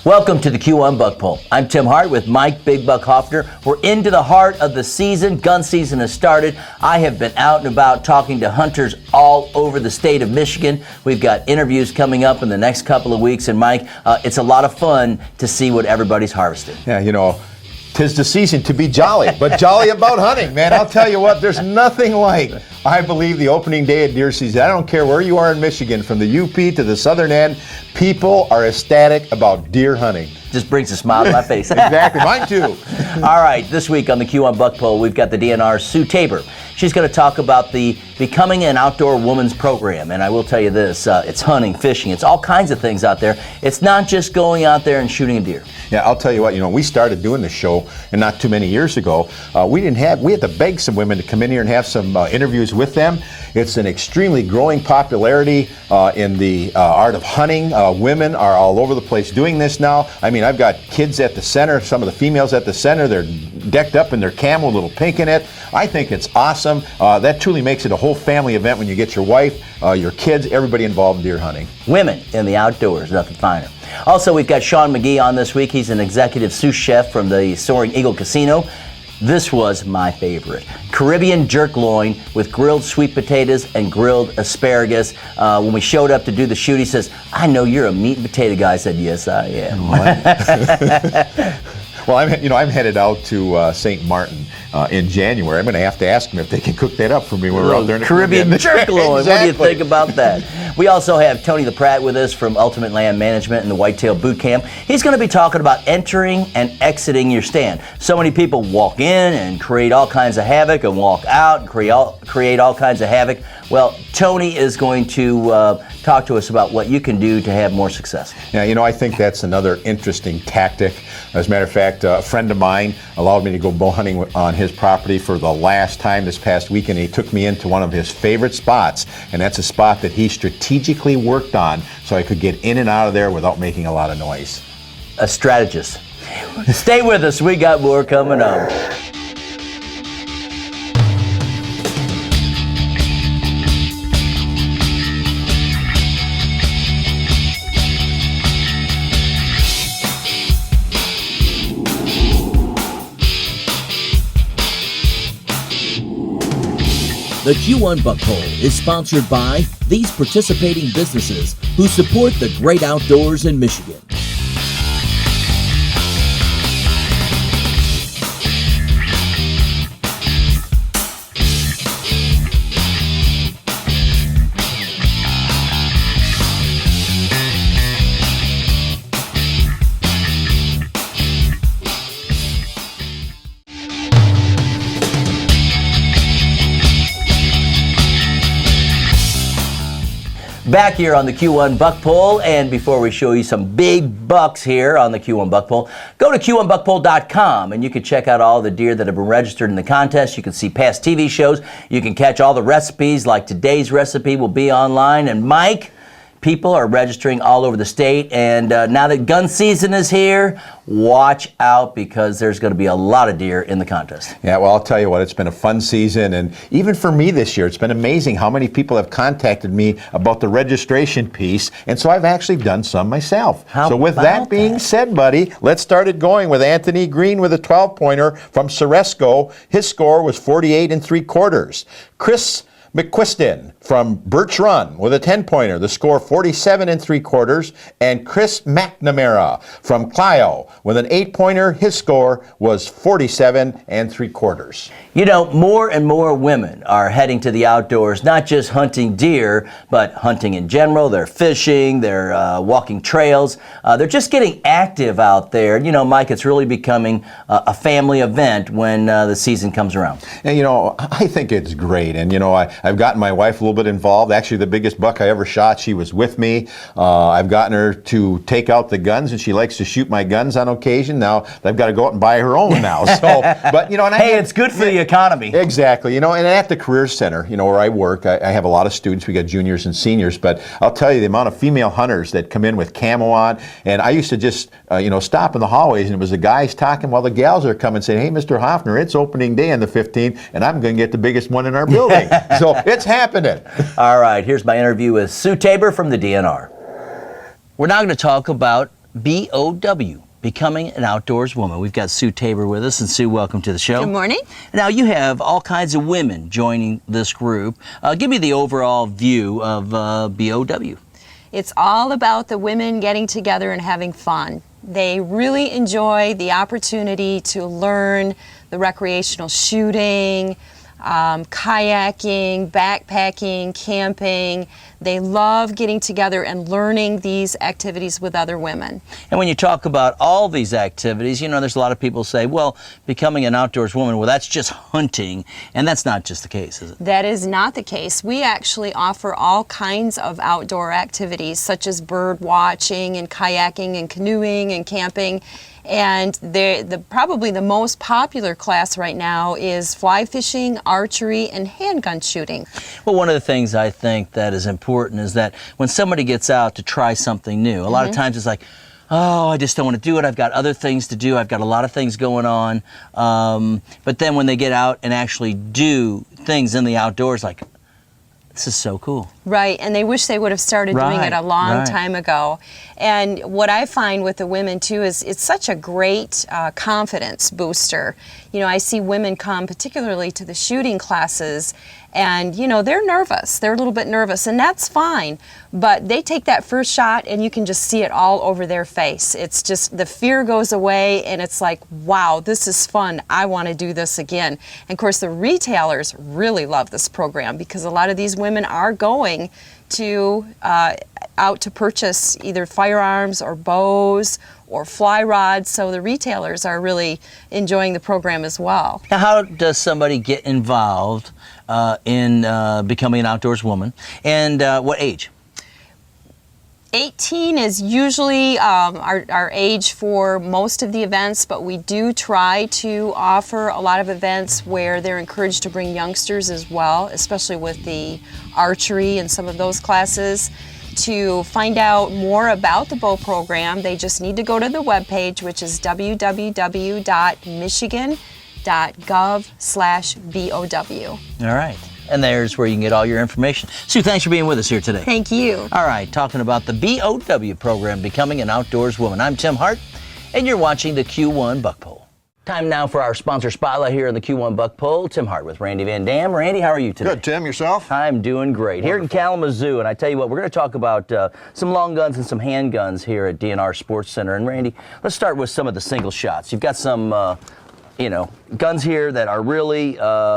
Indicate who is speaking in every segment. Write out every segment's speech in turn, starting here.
Speaker 1: Welcome to the Q1 Buck Poll. I'm Tim Hart with Mike Big Buck Hoffner. We're into the heart of the season. Gun season has started. I have been out and about talking to hunters all over the state of Michigan. We've got interviews coming up in the next couple of weeks. And Mike, it's a lot of fun to see what everybody's harvesting.
Speaker 2: Yeah, you know, 'tis the season to be jolly, but jolly about hunting, man. I'll tell you what, there's nothing like, I believe, the opening day of deer season. I don't care where you are in Michigan, from the UP to the southern end, people are ecstatic about deer hunting.
Speaker 1: Just brings a smile to my face.
Speaker 2: Exactly, mine too.
Speaker 1: All right, this week on the Q1 Buck Poll, we've got the DNR's Sue Tabor. She's going to talk about the Becoming an Outdoor Woman's program. And I will tell you this, it's hunting, fishing, it's all kinds of things out there. It's not just going out there and shooting a deer.
Speaker 2: Yeah, I'll tell you what, we started doing this show, and not too many years ago, we had to beg some women to come in here and have some interviews with them. It's an extremely growing popularity in the art of hunting. Women are all over the place doing this now. I mean, I've got kids at the center, some of the females at the center, they're decked up in their camo, a little pink in it. I think it's awesome. That truly makes it a whole family event when you get your wife, your kids, everybody involved in deer hunting.
Speaker 1: Women in the outdoors, nothing finer. Also, we've got Sean McGee on this week. He's an executive sous chef from the Soaring Eagle Casino. This was my favorite. Caribbean jerk loin with grilled sweet potatoes and grilled asparagus. When we showed up to do the shoot, he says, "I know you're a meat and potato guy." I said, "Yes, I am."
Speaker 2: Well, I'm headed out to St. Martin in January. I'm going to have to ask them if they can cook that up for me when we're out there in the
Speaker 1: Caribbean jerk loin.
Speaker 2: Exactly.
Speaker 1: What do you think about that? We also have Tony the Pratt with us from Ultimate Land Management and the Whitetail Boot Camp. He's going to be talking about entering and exiting your stand. So many people walk in and create all kinds of havoc and walk out and create all kinds of havoc. Well, Tony is going to talk to us about what you can do to have more success.
Speaker 2: Yeah, I think that's another interesting tactic. As a matter of fact, a friend of mine allowed me to go bow hunting on his property for the last time this past weekend. He took me into one of his favorite spots, and that's a spot that he strategically worked on so I could get in and out of there without making a lot of noise.
Speaker 1: A strategist. Stay with us. We got more coming up.
Speaker 3: The Q1 Buck Poll is sponsored by these participating businesses who support the great outdoors in Michigan.
Speaker 1: Back here on the Q1 Buck Poll, and before we show you some big bucks here on the Q1 Buck Poll, go to q1buckpoll.com and you can check out all the deer that have been registered in the contest. You can see past TV shows. You can catch all the recipes, like today's recipe will be online. And Mike, people are registering all over the state, and now that gun season is here, watch out because there's going to be a lot of deer in the contest.
Speaker 2: Yeah, well, I'll tell you what, it's been a fun season, and even for me this year, it's been amazing how many people have contacted me about the registration piece, and so I've actually done some myself. So with that being said, buddy, let's start it going with Anthony Green with a 12-pointer from Ceresco. His score was 48 3/4. Chris McQuiston from Birch Run with a 10-pointer, the score 47 3/4, and Chris McNamara from Clio with an 8-pointer, his score was 47 3/4.
Speaker 1: More and more women are heading to the outdoors, not just hunting deer, but hunting in general. They're fishing, they're walking trails, they're just getting active out there. Mike, it's really becoming a family event when the season comes around.
Speaker 2: And I think it's great, and I've gotten my wife a little bit involved. Actually, the biggest buck I ever shot, she was with me. I've gotten her to take out the guns, and she likes to shoot my guns on occasion. Now I've got to go out and buy her own now. So, but
Speaker 1: hey, it's good for the economy.
Speaker 2: Exactly. And at the Career Center, where I work, I have a lot of students. We got juniors and seniors, but I'll tell you the amount of female hunters that come in with camo on, and I used to just stop in the hallways, and it was the guys talking while the gals are coming, saying, "Hey, Mr. Hoffner, it's opening day on the 15th, and I'm going to get the biggest one in our building." So it's happening.
Speaker 1: All right, here's my interview with Sue Tabor from the DNR. We're now going to talk about BOW, Becoming an Outdoors Woman. We've got Sue Tabor with us, and Sue, welcome to the show.
Speaker 4: Good morning.
Speaker 1: Now, you have all kinds of women joining this group. Give me the overall view of BOW.
Speaker 4: It's all about the women getting together and having fun. They really enjoy the opportunity to learn the recreational shooting, kayaking, backpacking, camping. They love getting together and learning these activities with other women.
Speaker 1: And when you talk about all these activities, you know, there's a lot of people say, well, becoming an outdoors woman, well, that's just hunting. And that's not just the case, is it?
Speaker 4: That is not the case. We actually offer all kinds of outdoor activities, such as bird watching and kayaking and canoeing and camping. And probably the most popular class right now is fly fishing, archery, and handgun shooting.
Speaker 1: Well, one of the things I think that is important is that when somebody gets out to try something new, a lot of times it's like, oh, I just don't want to do it. I've got other things to do. I've got a lot of things going on. But then when they get out and actually do things in the outdoors, like, this is so cool.
Speaker 4: Right, and they wish they would have started doing it a long time ago. And what I find with the women too is it's such a great confidence booster. You know, I see women come particularly to the shooting classes, and you know, they're nervous. They're a little bit nervous, and that's fine. But they take that first shot and you can just see it all over their face. It's just the fear goes away and it's like, wow, this is fun. I want to do this again. And of course, the retailers really love this program because a lot of these women are going to out to purchase either firearms or bows or fly rods, so the retailers are really enjoying the program as well.
Speaker 1: Now, how does somebody get involved in becoming an outdoors woman, and what age?
Speaker 4: 18 is usually our age for most of the events, but we do try to offer a lot of events where they're encouraged to bring youngsters as well, especially with the archery and some of those classes. To find out more about the bow program, they just need to go to the webpage, which is www.michigan.gov/BOW.
Speaker 1: All right. And there's where you can get all your information. Sue, thanks for being with us here today.
Speaker 4: Thank you.
Speaker 1: All right, talking about the BOW program, Becoming an Outdoors Woman. I'm Tim Hart, and you're watching the Q1 Buck Poll. Time now for our sponsor spotlight here on the Q1 Buck Poll. Tim Hart with Randy Van Dam. Randy, how are you today?
Speaker 2: Good, Tim. Yourself?
Speaker 1: I'm doing great. Wonderful. Here in Kalamazoo, and I tell you what, we're going to talk about some long guns and some handguns here at DNR Sports Center. And Randy, let's start with some of the single shots. You've got some guns here that are really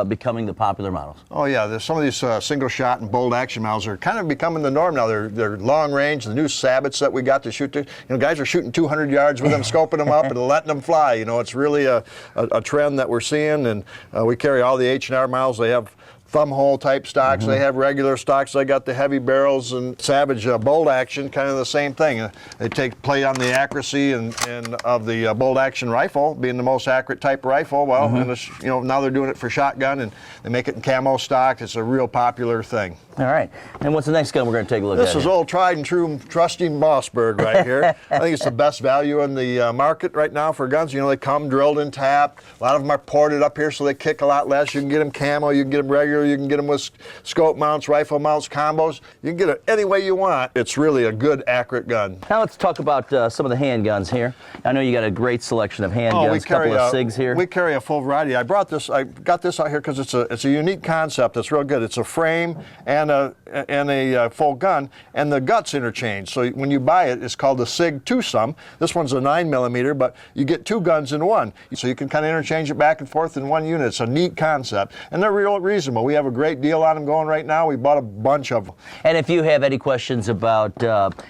Speaker 1: becoming the popular models.
Speaker 5: Oh yeah, there's some of these single shot and bolt action models are kind of becoming the norm now. They're long range. The new Sabbats that we got to shoot, guys are shooting 200 yards with them, scoping them up and letting them fly. You know, it's really a trend that we're seeing, and we carry all the H&R models. They have thumb hole type stocks, they have regular stocks, they got the heavy barrels, and Savage bolt action, kind of the same thing. They play on the accuracy and of the bolt action rifle, being the most accurate type of rifle. Well, and now they're doing it for shotgun, and they make it in camo stock. It's a real popular thing.
Speaker 1: All right, and what's the next gun we're going to take a look at?
Speaker 5: This is old tried and true trusty Mossberg right here. I think it's the best value in the market right now for guns. You know, they come drilled and tapped. A lot of them are ported up here so they kick a lot less. You can get them camo, you can get them regular, you can get them with scope mounts, rifle mounts, combos. You can get it any way you want. It's really a good, accurate gun.
Speaker 1: Now let's talk about some of the handguns here. I know you got a great selection of handguns, a couple of SIGs here.
Speaker 5: We carry a full variety. I got this out here because it's a unique concept. It's real good. It's a frame and a full gun, and the guts interchange. So when you buy it, it's called the SIG twosome. This one's a 9mm, but you get two guns in one. So you can kind of interchange it back and forth in one unit. It's a neat concept, and they're real reasonable. We have a great deal on them going right now. We bought a bunch of them.
Speaker 1: And if you have any questions about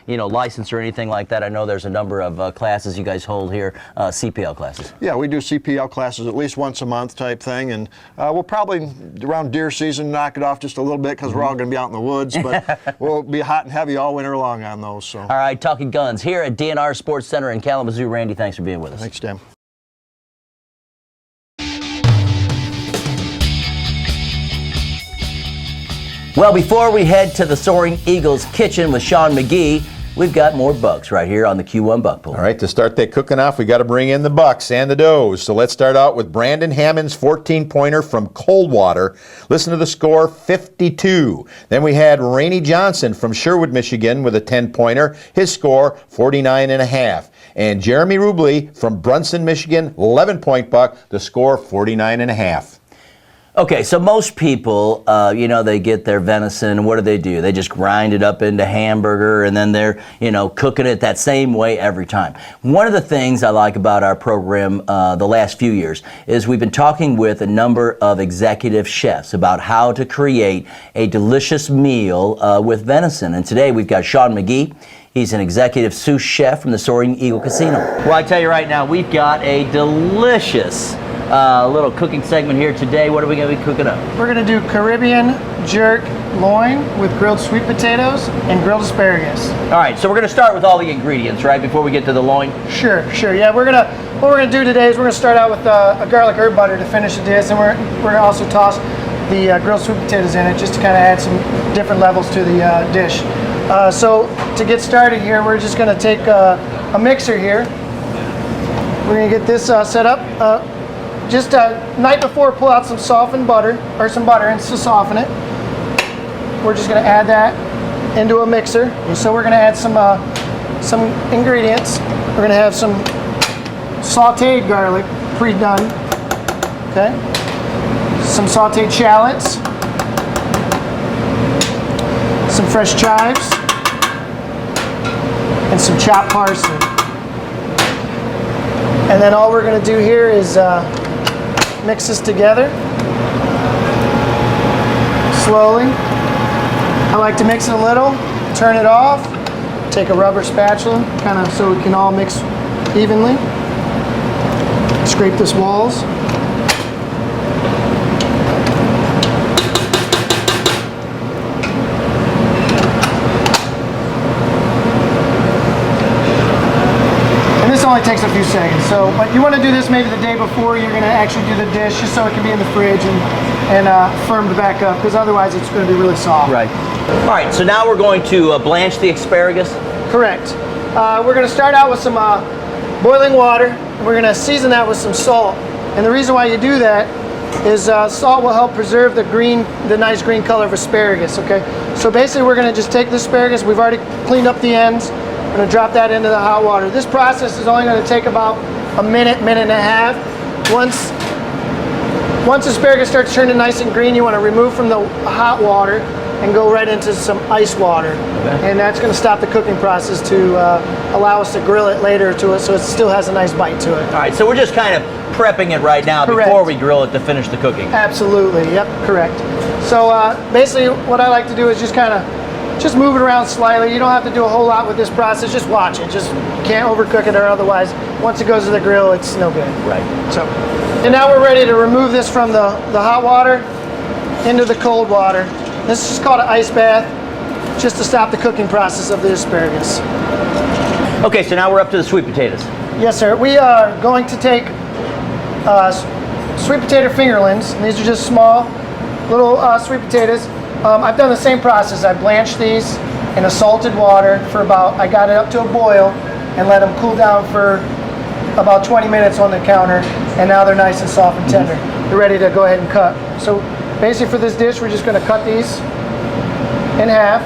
Speaker 1: license or anything like that, I know there's a number of classes you guys hold here, CPL classes.
Speaker 5: Yeah, we do CPL classes at least once a month type thing, and we'll probably around deer season knock it off just a little bit because we're all going to be out in the woods, but we'll be hot and heavy all winter long on those. So.
Speaker 1: All right, talking guns here at DNR Sports Center in Kalamazoo. Randy, thanks for being with us.
Speaker 5: Thanks, Tim.
Speaker 1: Well, before we head to the Soaring Eagles kitchen with Sean McGee, we've got more bucks right here on the Q1 Buck Poll.
Speaker 2: All right, to start that cooking off, we got to bring in the bucks and the does. So let's start out with Brandon Hammond's 14-pointer from Coldwater. Listen to the score, 52. Then we had Rainey Johnson from Sherwood, Michigan with a 10-pointer. His score, 49.5. And Jeremy Rubley from Brunson, Michigan, 11-point buck. The score 49.5.
Speaker 1: Okay, so most people, you know, they get their venison, what do? They just grind it up into hamburger, and then they're, you know, cooking it that same way every time. One of the things I like about our program the last few years is we've been talking with a number of executive chefs about how to create a delicious meal with venison. And today we've got Sean McGee. He's an executive sous chef from the Soaring Eagle Casino. Well, I tell you right now, we've got a delicious little cooking segment here today. What are we going to be cooking up?
Speaker 6: We're going to do Caribbean jerk loin with grilled sweet potatoes and grilled asparagus.
Speaker 1: All right, so we're going to start with all the ingredients, right, before we get to the loin?
Speaker 6: Sure. Yeah, what we're going to do today is we're going to start out with a garlic herb butter to finish the dish, and we're going to also toss the grilled sweet potatoes in it just to kind of add some different levels to the dish. So to get started here, we're just going to take a mixer here. We're going to get this set up. Just night before, pull out some softened butter, or some butter, and to soften it. We're just going to add that into a mixer. So we're going to add some ingredients. We're going to have some sautéed garlic, pre-done. Okay. Some sautéed shallots. Some fresh chives. And some chopped parsley. And then all we're going to do here is mix this together slowly. I like to mix it a little, turn it off, take a rubber spatula, kind of so it can all mix evenly. Scrape this walls. Only takes a few seconds. So but you want to do this maybe the day before you're going to actually do the dish, just so it can be in the fridge and firmed back up, because otherwise it's going to be really soft.
Speaker 1: Right. All right, so now we're going to blanch the asparagus.
Speaker 6: Correct. We're going to start out with some boiling water, and we're going to season that with some salt. And the reason why you do that is salt will help preserve the nice green color of asparagus. Okay. So basically we're going to just take the asparagus. We've already cleaned up the ends. I'm going to drop that into the hot water. This process is only going to take about a minute and a half. Once asparagus starts turning nice and green, you want to remove from the hot water and go right into some ice water. Okay. And that's going to stop the cooking process to allow us to grill it later so it still has a nice bite to it.
Speaker 1: All right, so we're just kind of prepping it right now. Correct. Before we grill it to finish the cooking.
Speaker 6: Absolutely, yep, correct. So basically what I like to do is just move it around slightly. You don't have to do a whole lot with this process. Just watch it. Just can't overcook it, or otherwise, once it goes to the grill, it's no good.
Speaker 1: Right.
Speaker 6: So, and now we're ready to remove this from the hot water into the cold water. This is called an ice bath, just to stop the cooking process of the asparagus.
Speaker 1: Okay, so now we're up to the sweet potatoes.
Speaker 6: Yes, sir. We are going to take sweet potato fingerlings. And these are just small little sweet potatoes. I've done the same process. I blanched these in a salted water I got it up to a boil and let them cool down for about 20 minutes on the counter, and now they're nice and soft and tender. They're ready to go ahead and cut. So basically for this dish, we're just going to cut these in half.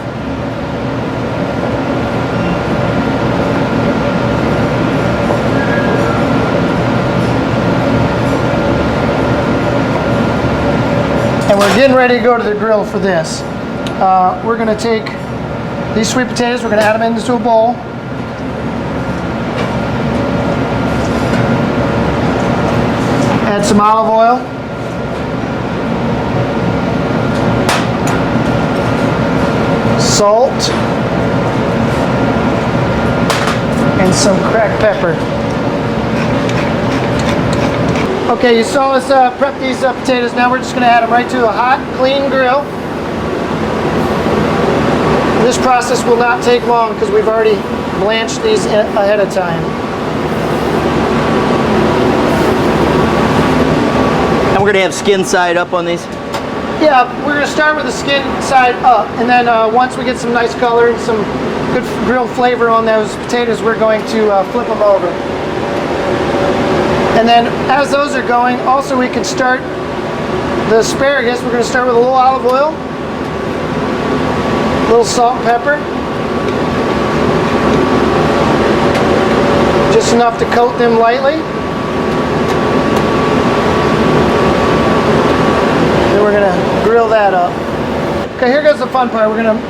Speaker 6: And we're getting ready to go to the grill for this. We're going to take these sweet potatoes, we're going to add them into a bowl. Add some olive oil. Salt. And some cracked pepper. Okay, you saw us prep these potatoes. Now we're just going to add them right to a hot, clean grill. This process will not take long because we've already blanched these ahead of time.
Speaker 1: And we're going to have skin side up on these?
Speaker 6: Yeah, we're going to start with the skin side up, and then once we get some nice color and some good grilled flavor on those potatoes, we're going to flip them over. And then as those are going, also we can start the asparagus. We're going to start with a little olive oil, a little salt and pepper. Just enough to coat them lightly. Then we're gonna grill that up. Okay, here goes the fun part. We're gonna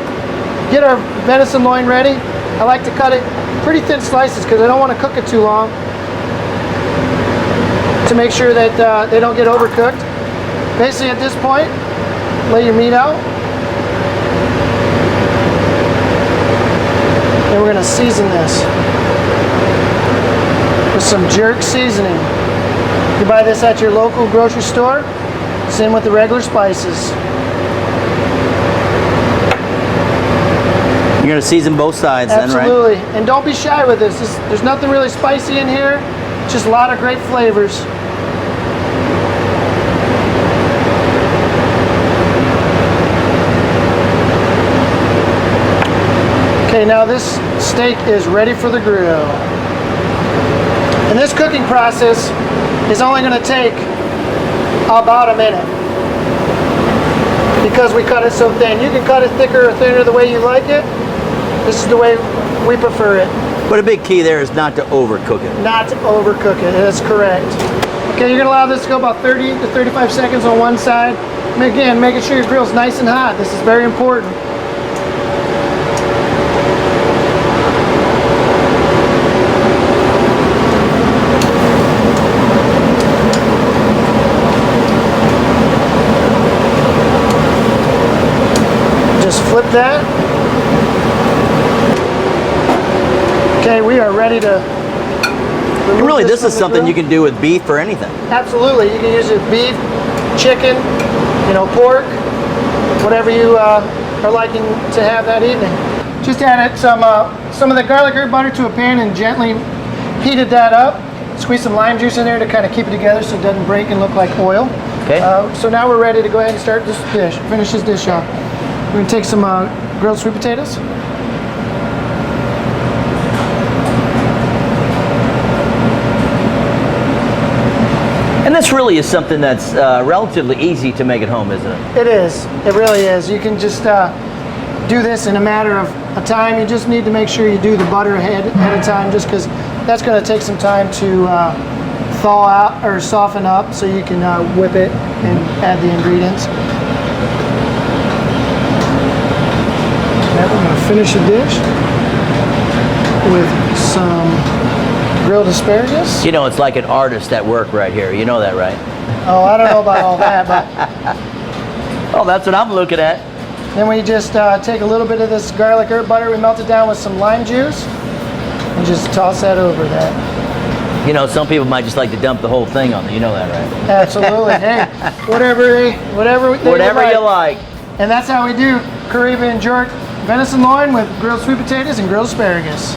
Speaker 6: get our venison loin ready. I like to cut it pretty thin slices because I don't want to cook it too long, to make sure that they don't get overcooked. Basically at this point, lay your meat out. And we're gonna season this with some jerk seasoning. You buy this at your local grocery store. Same with the regular spices.
Speaker 1: You're going to season both sides then, right?
Speaker 6: Absolutely. And don't be shy with this. There's nothing really spicy in here. Just a lot of great flavors. Okay, now this steak is ready for the grill. And this cooking process is only going to take about a minute because we cut it so thin. You can cut it thicker or thinner the way you like it. This is the way we prefer it.
Speaker 1: But a big key there is not to overcook it.
Speaker 6: Not to overcook it, that's correct. Okay, you're gonna allow this to go about 30 to 35 seconds on one side. And again, making sure your grill's nice and hot. This is very important. Just flip that. Okay, we are ready to
Speaker 1: And really, this is something you can do with beef or anything.
Speaker 6: Absolutely, you can use it with beef, chicken, pork, whatever you are liking to have that evening. Just added some of the garlic herb butter to a pan and gently heated that up. Squeeze some lime juice in there to kind of keep it together so it doesn't break and look like oil.
Speaker 1: Okay.
Speaker 6: So now we're ready to go ahead and start this dish. Finish this dish off. We're going to take some grilled sweet potatoes.
Speaker 1: And this really is something that's relatively easy to make at home, isn't it?
Speaker 6: It is. It really is. You can just do this in a matter of a time. You just need to make sure you do the butter ahead of time, just because that's going to take some time to thaw out or soften up, so you can whip it and add the ingredients. Now we're going to finish the dish with some grilled asparagus.
Speaker 1: You know, it's like an artist at work right here. You know that, right?
Speaker 6: Oh, I don't know about all that, but
Speaker 1: Oh, that's what I'm looking at.
Speaker 6: then we just take a little bit of this garlic herb butter, we melt it down with some lime juice, and just toss that over that.
Speaker 1: You know, some people might just like to dump the whole thing on there. You know that, right?
Speaker 6: Absolutely. Hey, whatever
Speaker 1: Whatever you like.
Speaker 6: And that's how we do Caribbean jerk venison loin with grilled sweet potatoes and grilled asparagus.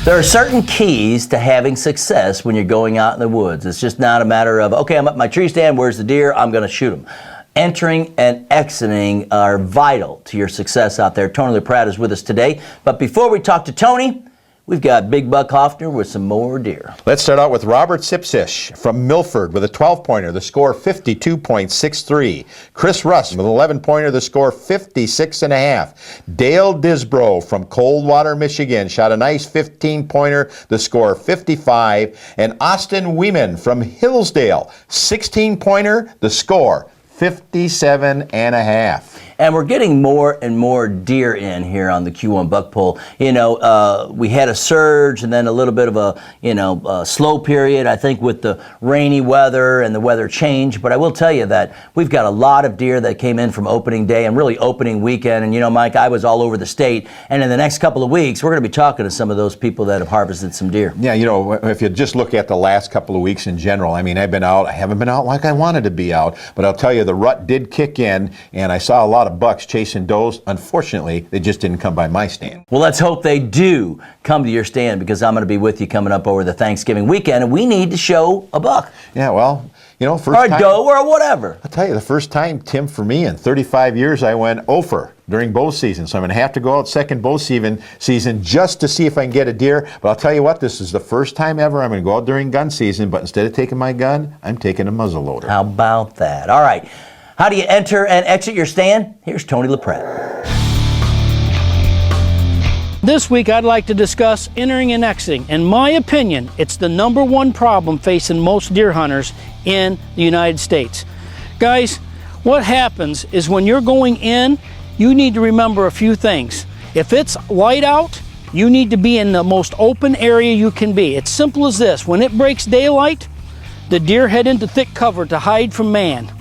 Speaker 1: There are certain keys to having success when you're going out in the woods. It's just not a matter of, okay, I'm at my tree stand, where's the deer? I'm going to shoot them. Entering and exiting are vital to your success out there. Tony LaPrade is with us today. But before we talk to Tony, we've got Big Buck Hoffner with some more deer.
Speaker 2: Let's start out with Robert Sipsish from Milford with a 12-pointer, the score 52.63. Chris Russ with an 11-pointer, the score 56.5. Dale Disbro from Coldwater, Michigan shot a nice 15-pointer, the score 55. And Austin Weeman from Hillsdale, 16-pointer, the score 57.5.
Speaker 1: And we're getting more and more deer in here on the Q1 buck pull. You know, we had a surge and then a little bit of a slow period, I think, with the rainy weather and the weather change. But I will tell you that we've got a lot of deer that came in from opening day and really opening weekend. And, you know, Mike, I was all over the state. And in the next couple of weeks, we're going to be talking to some of those people that have harvested some deer.
Speaker 2: Yeah, you know, if you just look at the last couple of weeks in general, I mean, I've been out. I haven't been out like I wanted to be out. But I'll tell you, the rut did kick in, and I saw a lot of bucks chasing does. Unfortunately, they just didn't come by my stand.
Speaker 1: Well, let's hope they do come to your stand, because I'm going to be with you coming up over the Thanksgiving weekend, and we need to show a buck.
Speaker 2: Yeah, well, you know, first
Speaker 1: or a
Speaker 2: time,
Speaker 1: doe or whatever.
Speaker 2: I'll tell you, the first time, Tim, for me, in 35 years, I went over during bow season. So I'm going to have to go out second bow season just to see if I can get a deer. But I'll tell you what, this is the first time ever I'm going to go out during gun season, but instead of taking my gun, I'm taking a muzzleloader.
Speaker 1: How about that? All right. How do you enter and exit your stand? Here's Tony LaPrette.
Speaker 7: This week I'd like to discuss entering and exiting. In my opinion, it's the #1 problem facing most deer hunters in the United States. Guys, what happens is when you're going in, you need to remember a few things. If it's light out, you need to be in the most open area you can be. It's simple as this. When it breaks daylight, the deer head into thick cover to hide from man.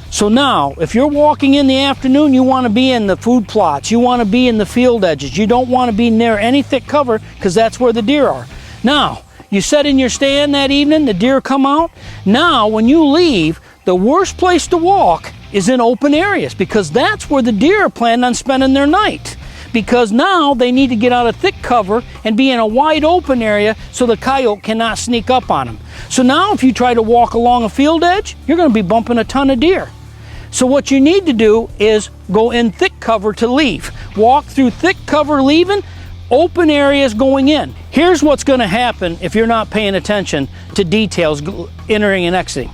Speaker 7: So now, if you're walking in the afternoon, you want to be in the food plots, you want to be in the field edges, you don't want to be near any thick cover because that's where the deer are. Now, you set in your stand that evening, the deer come out. Now, when you leave, the worst place to walk is in open areas because that's where the deer are planning on spending their night. Because now they need to get out of thick cover and be in a wide open area so the coyote cannot sneak up on them. So now if you try to walk along a field edge, you're going to be bumping a ton of deer. So what you need to do is go in thick cover to leave. Walk through thick cover leaving, open areas going in. Here's what's going to happen if you're not paying attention to details entering and exiting.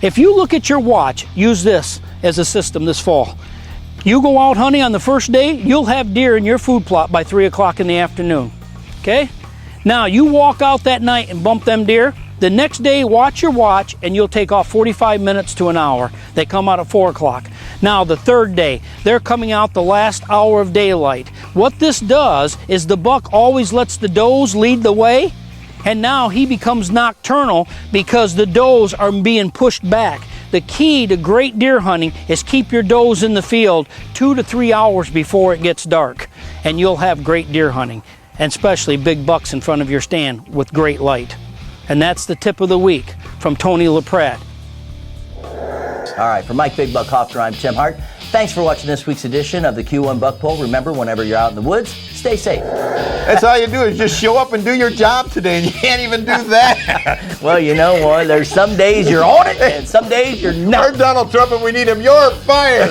Speaker 7: If you look at your watch, use this as a system this fall. You go out hunting on the first day, you'll have deer in your food plot by 3 o'clock in the afternoon, okay? Now you walk out that night and bump them deer. The next day, watch your watch and you'll take off 45 minutes to an hour. They come out at 4 o'clock. Now the third day, they're coming out the last hour of daylight. What this does is the buck always lets the does lead the way, and now he becomes nocturnal because the does are being pushed back. The key to great deer hunting is keep your does in the field 2 to 3 hours before it gets dark, and you'll have great deer hunting, and especially big bucks in front of your stand with great light. And that's the tip of the week from Tony LaPrette.
Speaker 1: All right, for Mike Big Buck Hoffner, I'm Tim Hart. Thanks for watching this week's edition of the Q1 Buck Poll. Remember, whenever you're out in the woods, stay safe.
Speaker 2: That's all you do is just show up and do your job today, and you can't even do that.
Speaker 1: Well, you know what? There's some days you're on it, and some days you're not.
Speaker 2: We're Donald Trump, and we need him. You're fired.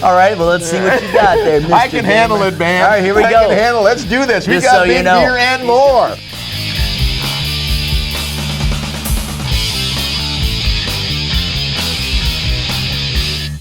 Speaker 1: All right, well, let's see what you got there, Mr.
Speaker 2: I can handle it, man.
Speaker 1: All right, here we go.
Speaker 2: I can handle it. Let's do this. We
Speaker 1: Just
Speaker 2: got
Speaker 1: so
Speaker 2: big
Speaker 1: you know.
Speaker 2: deer and more.